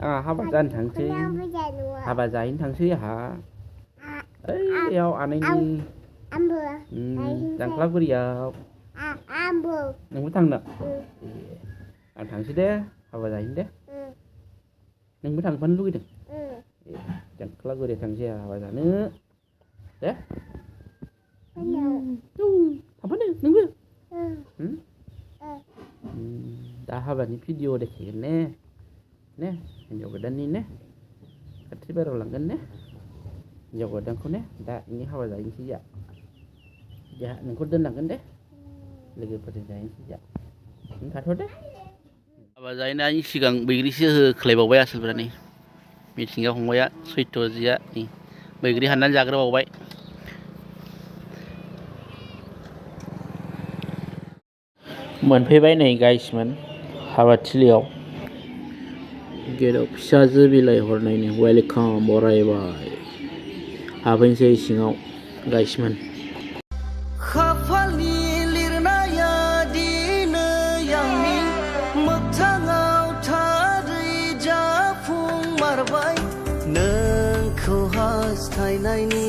हाबा जानो थांसै हाबा जाहैनो थांसै आहा ओइयाव आनैनि जांख्लागुरियाव नोंबो थांनो आं थांसै दे हाबा जाहैनो दे नोंबो थांफानो लुगैदों जांख्लागुरियाव थांसै हाबा जानो दे थांफानो नोंबो दा हाबानि भिडिअ देखायगोन ने हिन्जाव गोदाननि ने खाथि बाराव लांगोन ने हिन्जाव गोदानखौ ने दा इनि हाबा जाहैनोसै जोंहा नोंखौ दोनलांगोन दे लोगोफोरजों जाहैनोसै नों थाथ' दे हाबा जाहैनायनि सिगां बैग्रिसो होख्लायबावबाय आसोलफोरा नै मिथिंगा फंबाया सैथ'जिया नै बैग्रि हाननानै जाग्रोबावबाय मोनफैबाय नै गाइसमोन हाबाथिलियाव गेटआव फिसाजो बिलाइ हरनायनि वेलकाम बरायबाय हाबहैनोसै सिङाव गाइसमोन खाफालनि लिरनाया दिनै आंनि मोगथाङाव थारै जाफुंमारबाय नोंखौ हास्थायनायनि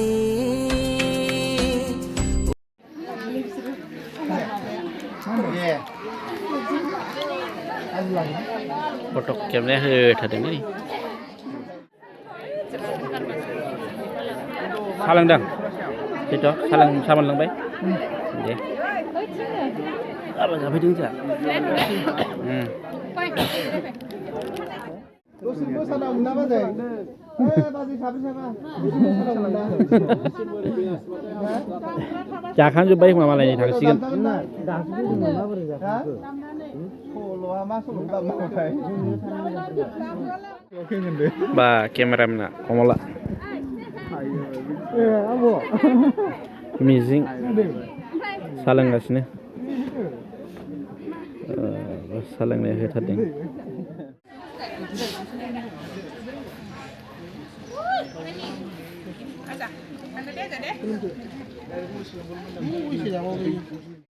फट' खेबनाया होथारदों सालांदां सैथ' सामान लांबाय दे हाबा जाफैदों जोंहा जाखांजोब्बाय खोमा मालायनि थांसिगोन बा केमेरामेना कमला मिजिं सालोंगासिनो सालोंनाय होथारदों Ada deh.